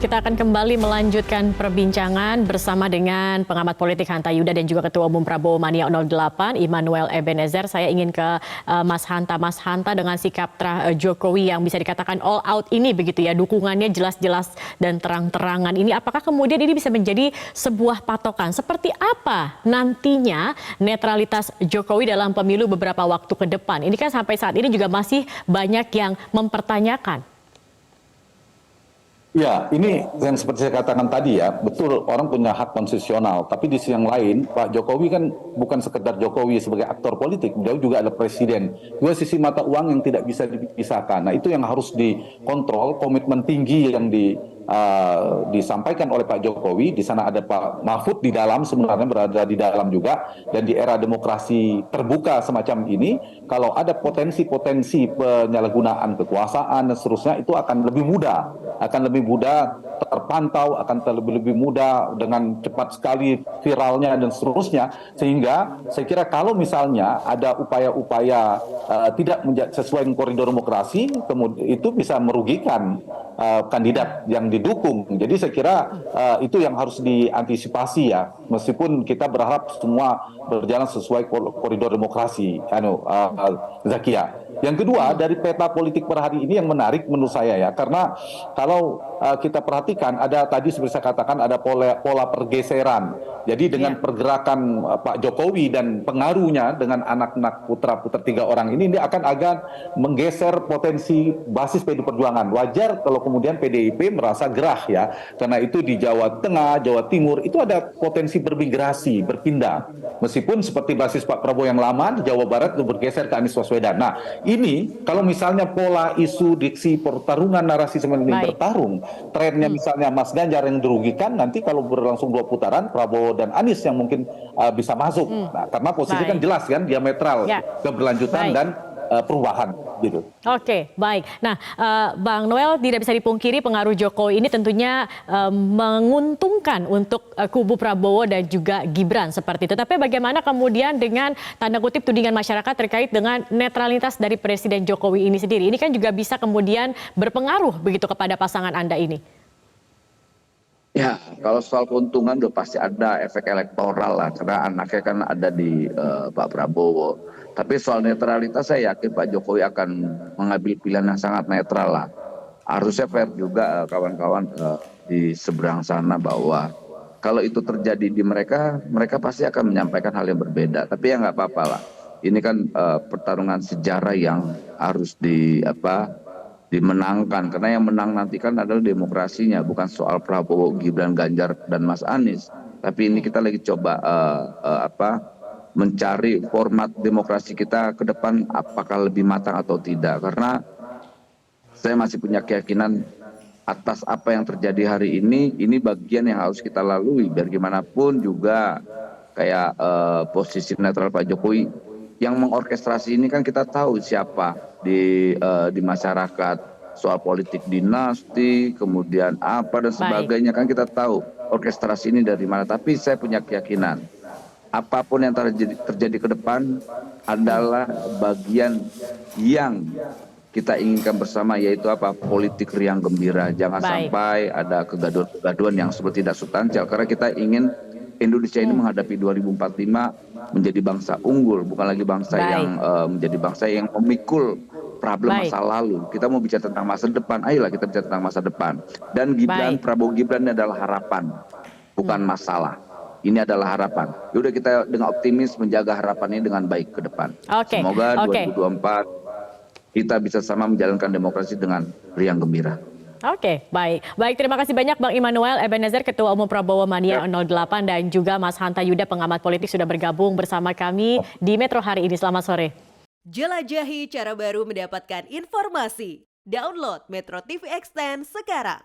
Kita akan kembali melanjutkan perbincangan bersama dengan pengamat politik Hanta Yuda dan juga Ketua Umum Prabowo Mania 08, Immanuel Ebenezer. Saya ingin ke Mas Hanta. Mas Hanta, dengan sikap Jokowi yang bisa dikatakan all out ini begitu ya, dukungannya jelas-jelas dan terang-terangan ini, apakah kemudian ini bisa menjadi sebuah patokan? Seperti apa nantinya netralitas Jokowi dalam pemilu beberapa waktu ke depan? Ini kan sampai saat ini juga masih banyak yang mempertanyakan. Ya, ini yang seperti saya katakan tadi ya, betul orang punya hak konstitusional. Tapi di sisi yang lain, Pak Jokowi kan bukan sekedar Jokowi sebagai aktor politik, beliau juga adalah presiden. Dua sisi mata uang yang tidak bisa dipisahkan. Nah, itu yang harus dikontrol, komitmen tinggi yang disampaikan oleh Pak Jokowi. Di sana ada Pak Mahfud di dalam, sebenarnya berada di dalam juga. Dan di era demokrasi terbuka semacam ini, kalau ada potensi-potensi penyalahgunaan kekuasaan dan seterusnya, itu akan lebih mudah terpantau, akan lebih mudah dengan cepat sekali viralnya dan seterusnya. Sehingga saya kira kalau misalnya ada upaya-upaya tidak sesuai dengan koridor demokrasi, kemudian itu bisa merugikan kandidat yang didukung. Jadi saya kira itu yang harus diantisipasi ya, meskipun kita berharap semua berjalan sesuai koridor demokrasi, Zakia. Yang kedua, dari peta politik per hari ini yang menarik menurut saya ya, karena kalau kita perhatikan ada tadi seperti saya katakan ada pola pergeseran. Jadi dengan pergerakan Pak Jokowi dan pengaruhnya dengan anak-anak putra-putri 3 orang ini akan agak menggeser potensi basis PDI Perjuangan. Wajar kalau kemudian PDIP merasa gerah ya, karena itu di Jawa Tengah, Jawa Timur itu ada potensi bermigrasi, berpindah. Meskipun seperti basis Pak Prabowo yang lama di Jawa Barat itu bergeser ke Anies Baswedan. Nah, ini kalau misalnya pola isu diksi pertarungan narasi seperti ini bertarung, trennya misalnya Mas Ganjar yang dirugikan, nanti kalau berlangsung 2 putaran Prabowo dan Anies yang mungkin bisa masuk. Nah, karena posisi kan jelas kan, diametral, keberlanjutan dan perubahan gitu. Oke, baik. Nah, Bang Noel, tidak bisa dipungkiri pengaruh Jokowi ini tentunya menguntungkan untuk kubu Prabowo dan juga Gibran seperti itu. Tapi bagaimana kemudian dengan tanda kutip tudingan masyarakat terkait dengan netralitas dari Presiden Jokowi ini sendiri? Ini kan juga bisa kemudian berpengaruh begitu kepada pasangan Anda ini. Ya, kalau soal keuntungan udah pasti ada efek elektoral lah, karena anaknya kan ada di Pak Prabowo. Tapi soal netralitas saya yakin Pak Jokowi akan mengambil pilihan yang sangat netral lah. Harusnya fair juga kawan-kawan di seberang sana bahwa kalau itu terjadi di mereka, mereka pasti akan menyampaikan hal yang berbeda. Tapi ya nggak apa-apa lah. Ini kan pertarungan sejarah yang harus dimenangkan, karena yang menang nanti kan adalah demokrasinya, bukan soal Prabowo, Gibran, Ganjar dan Mas Anies. Tapi ini kita lagi coba mencari format demokrasi kita ke depan apakah lebih matang atau tidak, karena saya masih punya keyakinan atas apa yang terjadi hari ini bagian yang harus kita lalui. Biar gimana pun juga kayak posisi netral Pak Jokowi yang mengorkestrasi ini kan kita tahu siapa di masyarakat, soal politik dinasti, kemudian apa dan sebagainya kan kita tahu orkestrasi ini dari mana. Tapi saya punya keyakinan apapun yang terjadi ke depan adalah bagian yang kita inginkan bersama, yaitu politik riang gembira. Jangan sampai ada kegaduhan-kegaduhan yang seperti tidak substansial, karena kita ingin Indonesia ini menghadapi 2045 menjadi bangsa unggul, bukan lagi bangsa yang menjadi bangsa yang memikul problem masa lalu. Kita mau bicara tentang masa depan, ayolah kita bicara tentang masa depan. Dan Prabowo Gibran ini adalah harapan, bukan masalah. Ini adalah harapan. Yaudah kita dengan optimis menjaga harapan ini dengan baik ke depan. Semoga 2024 kita bisa sama menjalankan demokrasi dengan riang gembira. Oke, baik. Baik, terima kasih banyak Bang Immanuel Ebenezer, Ketua Umum Prabowo Mania 08, dan juga Mas Hanta Yuda, pengamat politik, sudah bergabung bersama kami di Metro hari ini. Selamat sore. Jelajahi cara baru mendapatkan informasi. Download Metro TV Extend sekarang.